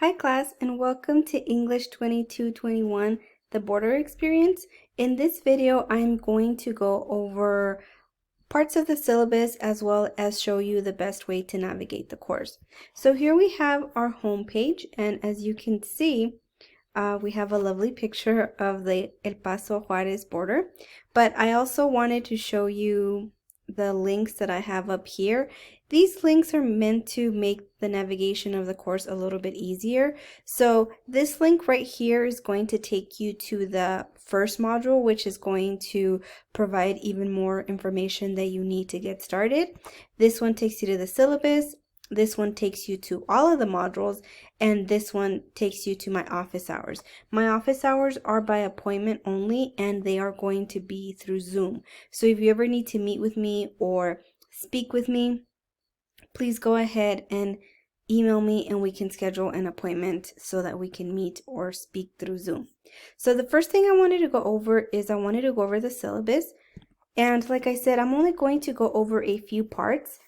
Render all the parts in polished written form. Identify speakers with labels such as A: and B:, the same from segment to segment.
A: Hi class and welcome to English 2221, the Border Experience. In this video, I'm going to go over parts of the syllabus as well as show you the best way to navigate the course. So here we have our home page, and as you can see, we have a lovely picture of the El Paso Juarez border, but I also wanted to show you the links that I have up here. These links are meant to make the navigation of the course a little bit easier. So this link right here is going to take you to the first module, which is going to provide even more information that you need to get started. This one takes you to the syllabus. This one takes you to all of the modules, and this one takes you to my office hours. My office hours are by appointment only, and they are going to be through Zoom. So if you ever need to meet with me or speak with me, please go ahead and email me and we can schedule an appointment so that we can meet or speak through Zoom. So the first thing I wanted to go over is I wanted to go over the syllabus. And like I said, I'm only going to go over a few parts,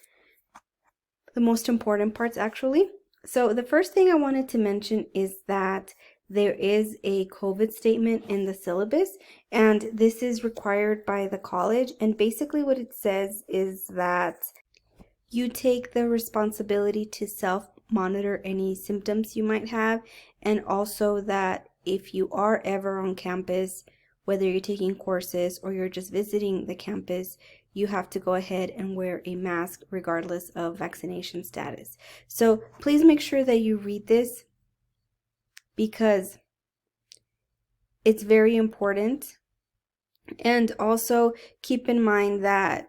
A: the most important parts actually. So the first thing I wanted to mention is that there is a COVID statement in the syllabus, and this is required by the college. And basically what it says is that you take the responsibility to self-monitor any symptoms you might have, and also that if you are ever on campus, whether you're taking courses or you're just visiting the campus, you have to go ahead and wear a mask regardless of vaccination status. So please make sure that you read this because it's very important. And also keep in mind that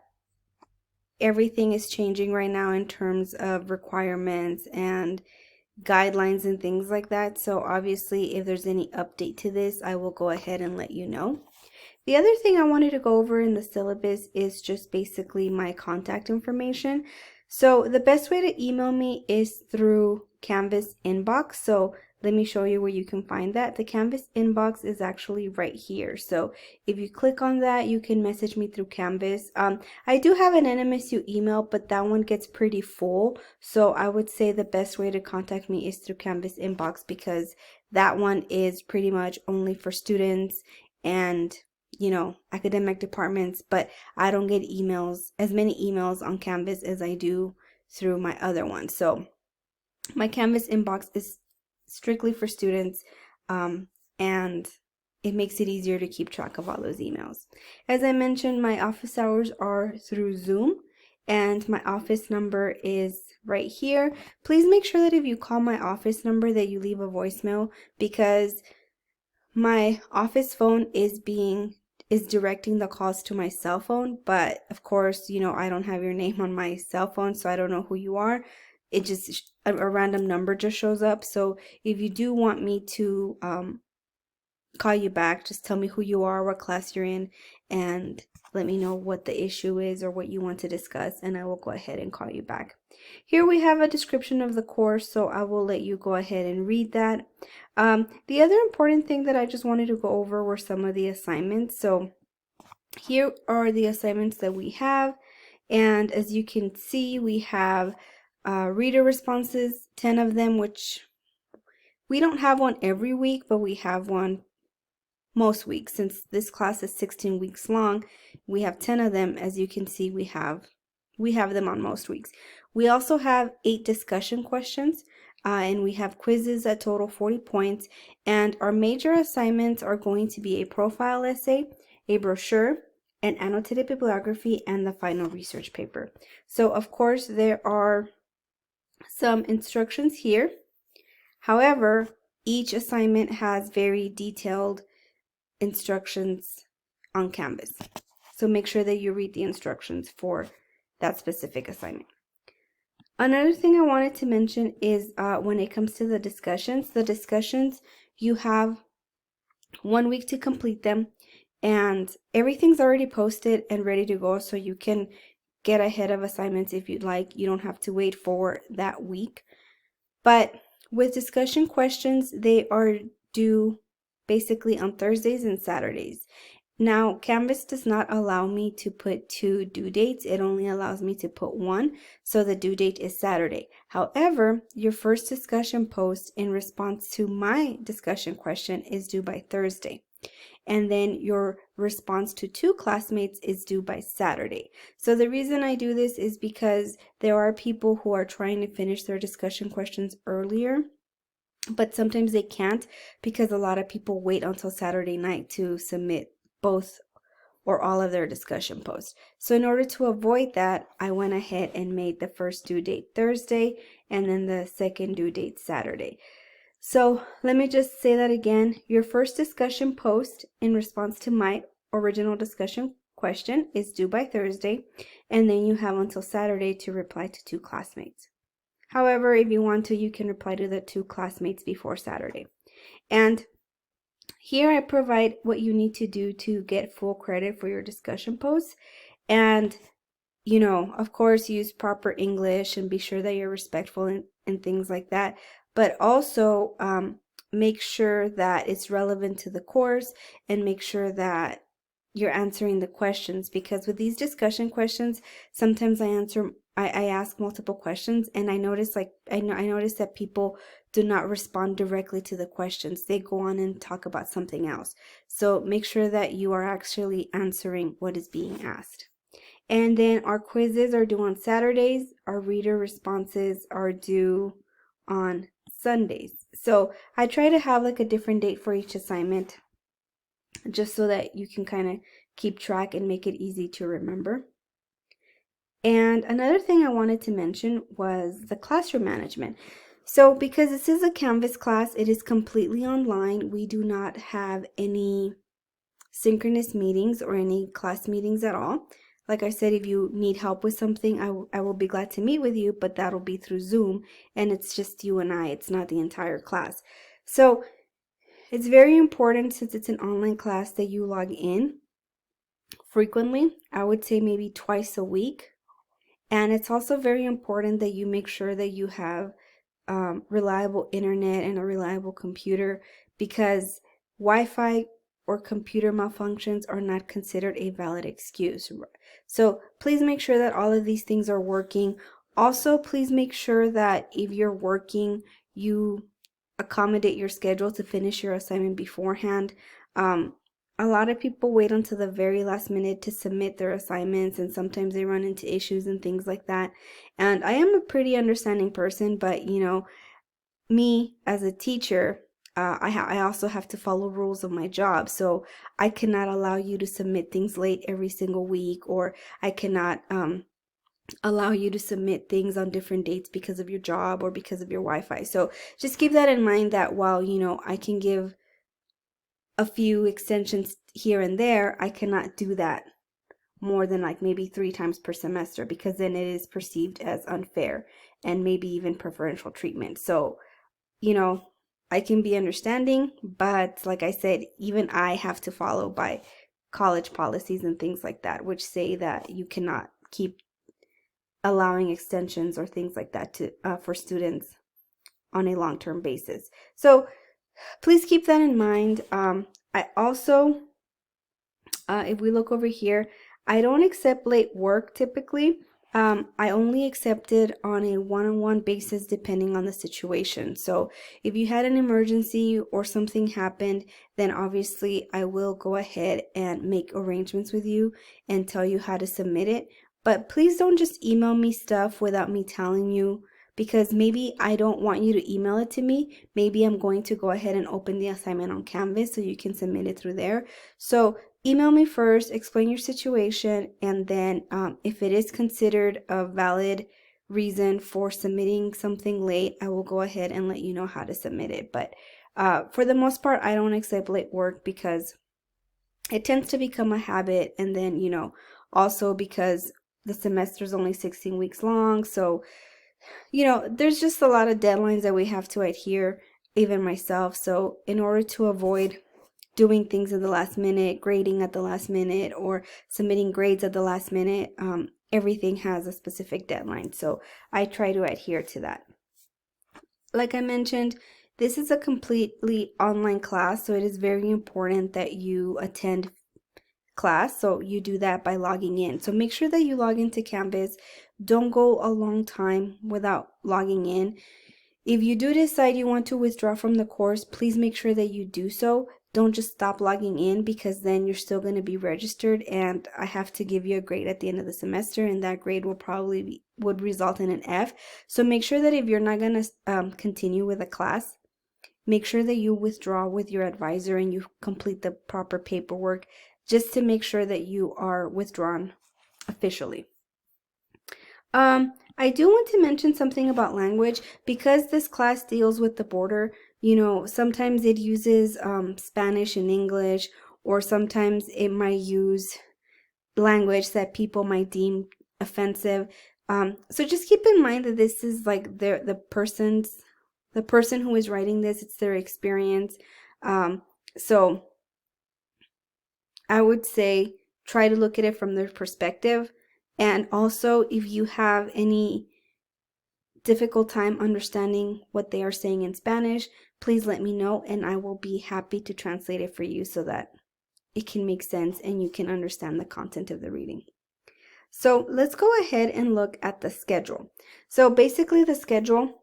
A: everything is changing right now in terms of requirements and guidelines and things like that. So obviously, if there's any update to this, I will go ahead and let you know. The other thing I wanted to go over in the syllabus is just basically my contact information. So the best way to email me is through Canvas inbox. So let me show you where you can find that. The Canvas inbox is actually right here. So if you click on that, you can message me through Canvas. I do have an NMSU email, but that one gets pretty full. So I would say the best way to contact me is through Canvas inbox, because that one is pretty much only for students and academic departments, but I don't get as many emails on Canvas as I do through my other one. So my Canvas inbox is strictly for students, and it makes it easier to keep track of all those emails. As I mentioned, my office hours are through Zoom, and my office number is right here. Please make sure that if you call my office number that you leave a voicemail, because my office phone is directing the calls to my cell phone, but of course, I don't have your name on my cell phone, so I don't know who you are. It just, a random number just shows up. So if you do want me to call you back, just tell me who you are, what class you're in, and let me know what the issue is or what you want to discuss, and I will go ahead and call you back. Here we have a description of the course, so I will let you go ahead and read that. The other important thing that I just wanted to go over were some of the assignments. So here are the assignments that we have, and as you can see, we have reader responses, 10 of them, which we don't have one every week, but we have one most weeks. Since this class is 16 weeks long, we have 10 of them. As you can see, we have them on most weeks. We also have 8 discussion questions, and we have quizzes that total 40 points. And our major assignments are going to be a profile essay, a brochure, an annotated bibliography, and the final research paper. So of course, there are some instructions here. However, each assignment has very detailed instructions on Canvas. So make sure that you read the instructions for that specific assignment. Another thing I wanted to mention is when it comes to the discussions, you have 1 week to complete them, and everything's already posted and ready to go, so you can get ahead of assignments if you'd like. You don't have to wait for that week. But with discussion questions, they are due basically on Thursdays and Saturdays. Now, Canvas does not allow me to put 2 due dates. It only allows me to put 1, so the due date is Saturday. However, your first discussion post in response to my discussion question is due by Thursday. And then your response to 2 classmates is due by Saturday. So the reason I do this is because there are people who are trying to finish their discussion questions earlier, but sometimes they can't because a lot of people wait until Saturday night to submit both or all of their discussion posts. So in order to avoid that, I went ahead and made the first due date Thursday and then the second due date Saturday. So let me just say that again. Your first discussion post in response to my original discussion question is due by Thursday, and then you have until Saturday to reply to 2 classmates. However, if you want to, you can reply to the 2 classmates before Saturday. And here I provide what you need to do to get full credit for your discussion posts. And, you know, of course, use proper English and be sure that you're respectful and things like that. But also make sure that it's relevant to the course and make sure that you're answering the questions, because with these discussion questions, sometimes I ask multiple questions, and I notice that people do not respond directly to the questions. They go on and talk about something else. So make sure that you are actually answering what is being asked. And then our quizzes are due on Saturdays. Our reader responses are due on Sundays. So I try to have like a different date for each assignment, just so that you can kind of keep track and make it easy to remember. And another thing I wanted to mention was the classroom management. So because this is a Canvas class, it is completely online. We do not have any synchronous meetings or any class meetings at all. Like I said, if you need help with something, I will be glad to meet with you, but that'll be through Zoom, and it's just you and I. It's not the entire class. So it's very important, since it's an online class, that you log in frequently. I would say maybe twice a week. And it's also very important that you make sure that you have reliable internet and a reliable computer, because Wi-Fi or computer malfunctions are not considered a valid excuse. So please make sure that all of these things are working. Also, please make sure that if you're working, you accommodate your schedule to finish your assignment beforehand. A lot of people wait until the very last minute to submit their assignments, and sometimes they run into issues and things like that. And I am a pretty understanding person, but you know, me as a teacher, I also have to follow rules of my job. So I cannot allow you to submit things late every single week, or I cannot allow you to submit things on different dates because of your job or because of your Wi-Fi. So just keep that in mind, that while, you know, I can give a few extensions here and there, I cannot do that more than like maybe 3 times per semester, because then it is perceived as unfair and maybe even preferential treatment. So, you know, I can be understanding, but like I said, even I have to follow by college policies and things like that, which say that you cannot keep allowing extensions or things like that to for students on a long-term basis. So please keep that in mind. I also, if we look over here, I don't accept late work typically. I only accept it on a one-on-one basis depending on the situation. So if you had an emergency or something happened, then obviously I will go ahead and make arrangements with you and tell you how to submit it. But please don't just email me stuff without me telling you, because maybe I don't want you to email it to me. Maybe I'm going to go ahead and open the assignment on Canvas so you can submit it through there. So email me first, explain your situation, and then if it is considered a valid reason for submitting something late, I will go ahead and let you know how to submit it. But for the most part, I don't accept late work because it tends to become a habit, and then, you know, also because the semester is only 16 weeks long. So, you know, there's just a lot of deadlines that we have to adhere, even myself. So in order to avoid doing things at the last minute, grading at the last minute, or submitting grades at the last minute, everything has a specific deadline. So I try to adhere to that. Like I mentioned, this is a completely online class, so it is very important that you attend class. So you do that by logging in. So make sure that you log into Canvas. Don't go a long time without logging in. If you do decide you want to withdraw from the course, please make sure that you do so. Don't just stop logging in, because then you're still going to be registered and I have to give you a grade at the end of the semester, and that grade will probably would result in an F. So make sure that if you're not going to continue with a class, make sure that you withdraw with your advisor and you complete the proper paperwork just to make sure that you are withdrawn officially. I do want to mention something about language. Because this class deals with the border, you know, sometimes it uses Spanish and English, or sometimes it might use language that people might deem offensive. So just keep in mind that this is like the person who is writing this, it's their experience. So I would say try to look at it from their perspective. And also, if you have any difficult time understanding what they are saying in Spanish, please let me know and I will be happy to translate it for you so that it can make sense and you can understand the content of the reading. So let's go ahead and look at the schedule. So basically the schedule,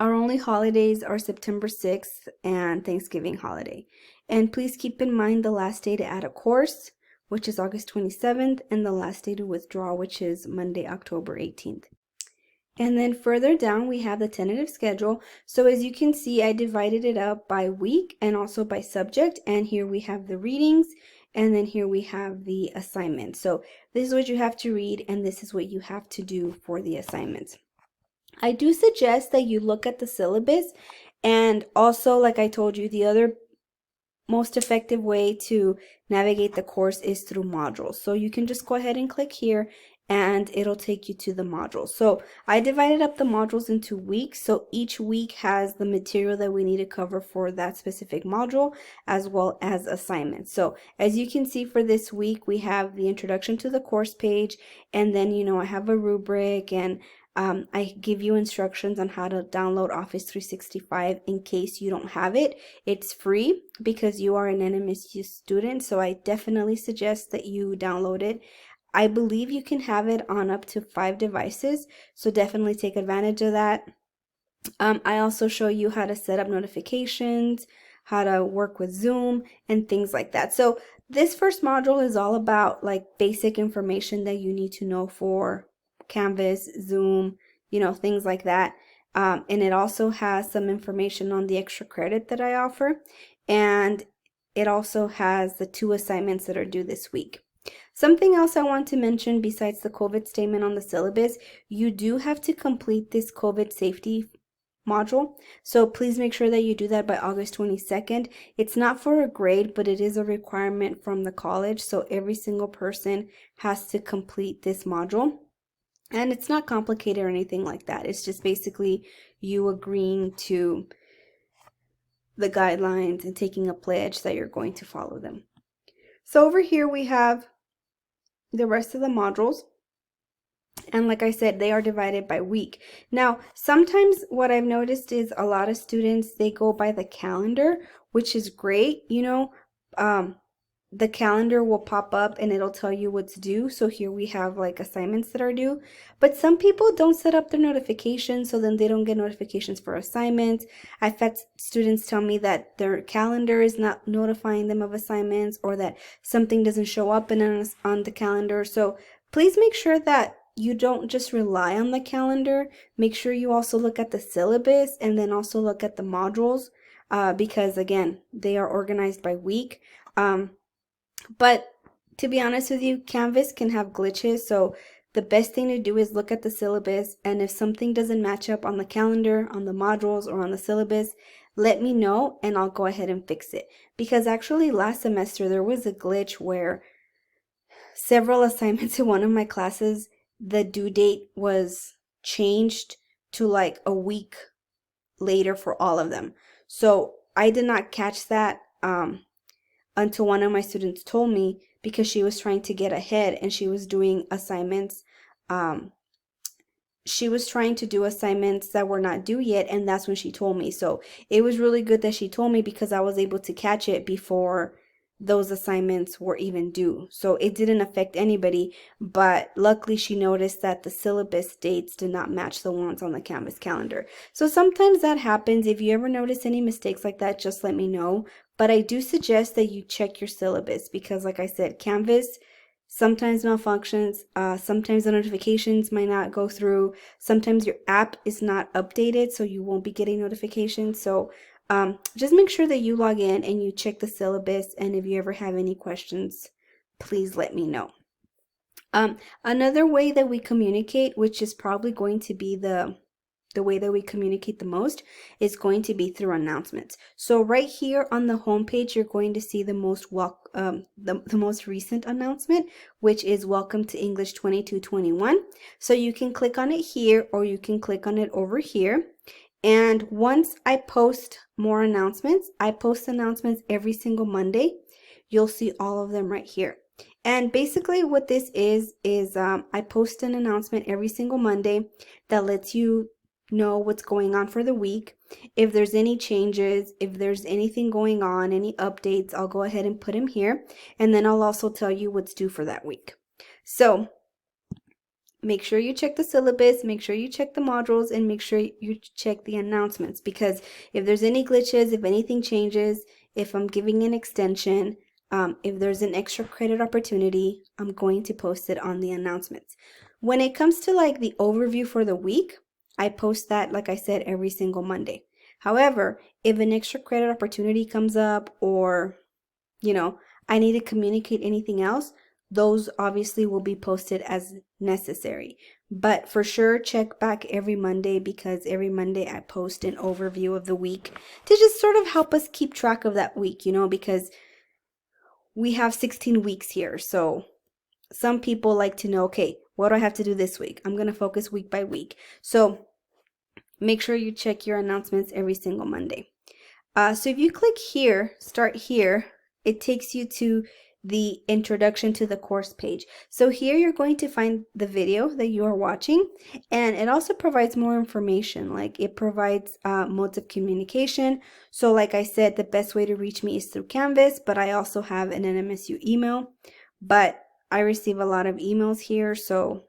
A: our only holidays are September 6th and Thanksgiving holiday. And please keep in mind the last day to add a course, which is August 27th, and the last day to withdraw, which is Monday, October 18th. And then further down, we have the tentative schedule. So as you can see, I divided it up by week and also by subject. And here we have the readings, and then here we have the assignments. So this is what you have to read, and this is what you have to do for the assignments. I do suggest that you look at the syllabus, and also, like I told you, the other most effective way to navigate the course is through modules. So you can just go ahead and click here and it'll take you to the modules. So I divided up the modules into weeks. So each week has the material that we need to cover for that specific module, as well as assignments. So as you can see, for this week, we have the introduction to the course page, and then, you know, I have a rubric, and I give you instructions on how to download Office 365 in case you don't have it. It's free because you are an NMSU student, so I definitely suggest that you download it. I believe you can have it on up to 5 devices, so definitely take advantage of that. I also show you how to set up notifications, how to work with Zoom, and things like that. So this first module is all about like basic information that you need to know for Canvas, Zoom, you know, things like that. And it also has some information on the extra credit that I offer. And it also has the 2 assignments that are due this week. Something else I want to mention besides the COVID statement on the syllabus, you do have to complete this COVID safety module. So please make sure that you do that by August 22nd. It's not for a grade, but it is a requirement from the college. So every single person has to complete this module. And it's not complicated or anything like that. It's just basically you agreeing to the guidelines and taking a pledge that you're going to follow them. So over here we have the rest of the modules. And like I said, they are divided by week. Now, sometimes what I've noticed is a lot of students, they go by the calendar, which is great. You know, the calendar will pop up and it'll tell you what's due. So here we have like assignments that are due, but some people don't set up their notifications, so then they don't get notifications for assignments. I've had students tell me that their calendar is not notifying them of assignments, or that something doesn't show up on the calendar. So please make sure that you don't just rely on the calendar. Make sure you also look at the syllabus and then also look at the modules, because again, they are organized by week. But to be honest with you, Canvas can have glitches, so the best thing to do is look at the syllabus, and if something doesn't match up on the calendar, on the modules, or on the syllabus, let me know and I'll go ahead and fix it. Because actually last semester there was a glitch where several assignments in one of my classes, the due date was changed to like a week later for all of them. So I did not catch that until one of my students told me, because she was trying to get ahead and she was doing assignments. She was trying to do assignments that were not due yet, and that's when she told me. So it was really good that she told me, because I was able to catch it before those assignments were even due. So it didn't affect anybody, but luckily she noticed that the syllabus dates did not match the ones on the Canvas calendar. So sometimes that happens. If you ever notice any mistakes like that, just let me know. But I do suggest that you check your syllabus because, like I said, Canvas sometimes malfunctions, sometimes the notifications might not go through, sometimes your app is not updated, so you won't be getting notifications. So just make sure that you log in and you check the syllabus, and if you ever have any questions, please let me know. Another way that we communicate, which is probably going to be the way that we communicate the most, is going to be through announcements. So right here on the home page, you're going to see the most the most recent announcement, which is Welcome to English 2221. So you can click on it here, or you can click on it over here. And once I post more announcements, I post announcements every single Monday. You'll see all of them right here. And basically what this is I post an announcement every single Monday that lets you know what's going on for the week. If there's any changes, if there's anything going on, any updates, I'll go ahead and put them here. And then I'll also tell you what's due for that week. So make sure you check the syllabus, make sure you check the modules, and make sure you check the announcements, because if there's any glitches, if anything changes, if I'm giving an extension, if there's an extra credit opportunity, I'm going to post it on the announcements. When it comes to like the overview for the week, I post that, like I said, every single Monday. However, if an extra credit opportunity comes up, or, you know, I need to communicate anything else, those obviously will be posted as necessary. But for sure, check back every Monday, because every Monday I post an overview of the week to just sort of help us keep track of that week, you know, because we have 16 weeks here. So some people like to know, okay, what do I have to do this week? I'm going to focus week by week. So make sure you check your announcements every single Monday. So if you click here, start here, it takes you to the introduction to the course page. So here you're going to find the video that you are watching, and it also provides more information. Like it provides modes of communication. So like I said, the best way to reach me is through Canvas, but I also have an NMSU email, but I receive a lot of emails here, so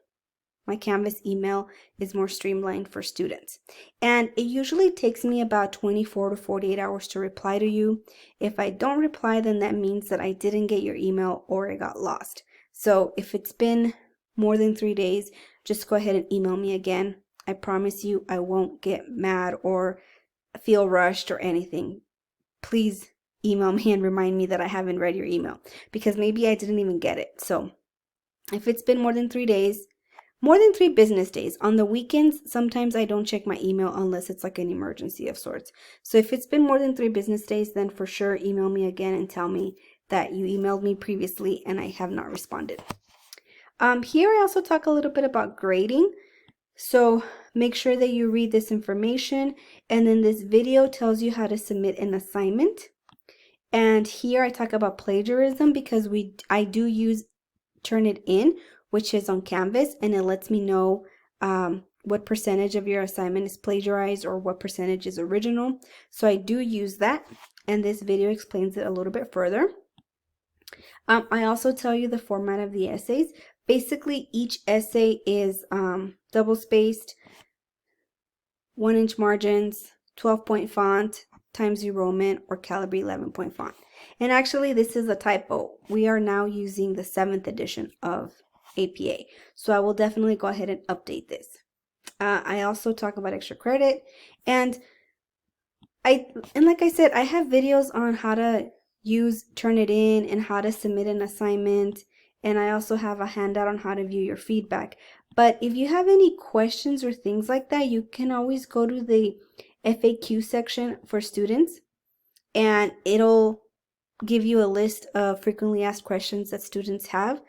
A: my Canvas email is more streamlined for students. And it usually takes me about 24 to 48 hours to reply to you. If I don't reply, then that means that I didn't get your email or it got lost. So if it's been more than 3 days, just go ahead and email me again. I promise you I won't get mad or feel rushed or anything. Please email me and remind me that I haven't read your email, because maybe I didn't even get it. So if it's been more than 3 days, more than 3 business days. On the weekends, sometimes I don't check my email unless it's like an emergency of sorts. So if it's been more than 3 business days, then for sure email me again and tell me that you emailed me previously and I have not responded. Here I also talk a little bit about grading. So make sure that you read this information, and then this video tells you how to submit an assignment. And here I talk about plagiarism, because I do use Turnitin, which is on Canvas, and it lets me know what percentage of your assignment is plagiarized or what percentage is original. So I do use that, and this video explains it a little bit further. I also tell you the format of the essays. Basically, each essay is double-spaced, 1-inch margins, 12-point font, Times New Roman, or Calibri 11-point font. And actually, this is a typo. We are now using the 7th edition of APA. So I will definitely go ahead and update this. I also talk about extra credit, and like I said, I have videos on how to use Turnitin and how to submit an assignment, and I also have a handout on how to view your feedback. But if you have any questions or things like that, you can always go to the FAQ section for students, and it'll give you a list of frequently asked questions that students have.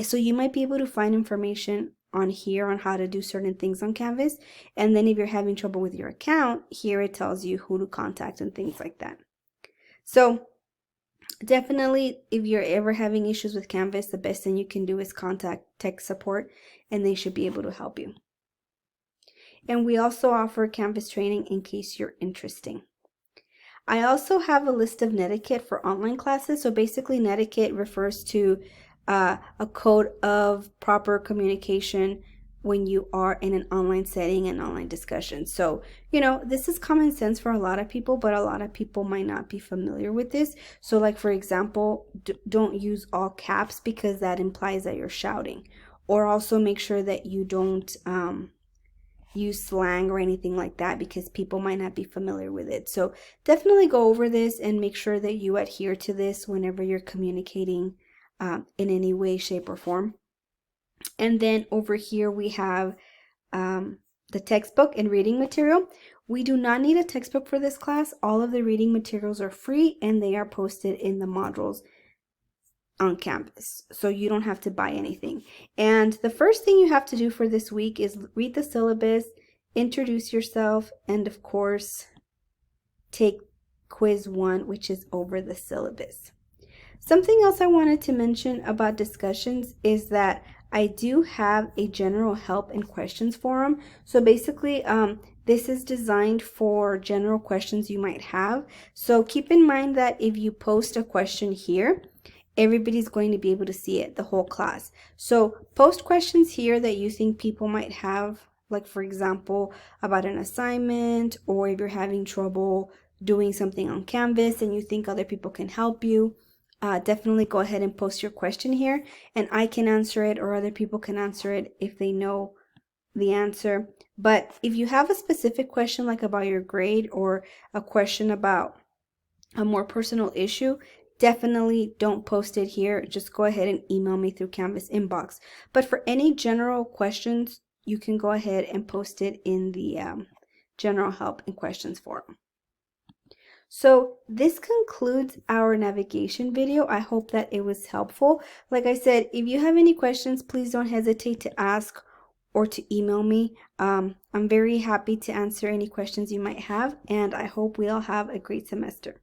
A: So you might be able to find information on here on how to do certain things on Canvas. And then if you're having trouble with your account, here it tells you who to contact and things like that. So definitely, if you're ever having issues with Canvas, the best thing you can do is contact tech support, and they should be able to help you. And we also offer Canvas training in case you're interested. I also have a list of netiquette for online classes. So basically netiquette refers to a code of proper communication when you are in an online setting and online discussion. So, you know, this is common sense for a lot of people, but a lot of people might not be familiar with this. So like, for example, don't use all caps because that implies that you're shouting. Or also make sure that you don't use slang or anything like that because people might not be familiar with it. So definitely go over this and make sure that you adhere to this whenever you're communicating in any way, shape, or form. And then over here we have the textbook and reading material. We do not need a textbook for this class. All of the reading materials are free and they are posted in the modules on campus, so you don't have to buy anything. And the first thing you have to do for this week is read the syllabus, introduce yourself, and of course take quiz 1, which is over the syllabus. Something else I wanted to mention about discussions is that I do have a general help and questions forum. So basically this is designed for general questions you might have. So keep in mind that if you post a question here, everybody's going to be able to see it, the whole class. So post questions here that you think people might have, like for example, about an assignment, or if you're having trouble doing something on Canvas and you think other people can help you. Definitely go ahead and post your question here and I can answer it, or other people can answer it if they know the answer. But if you have a specific question like about your grade or a question about a more personal issue, definitely don't post it here. Just go ahead and email me through Canvas inbox. But for any general questions, you can go ahead and post it in the general help and questions forum. So this concludes our navigation video. I hope that it was helpful. Like I said, if you have any questions, please don't hesitate to ask or to email me. I'm very happy to answer any questions you might have, and I hope we all have a great semester.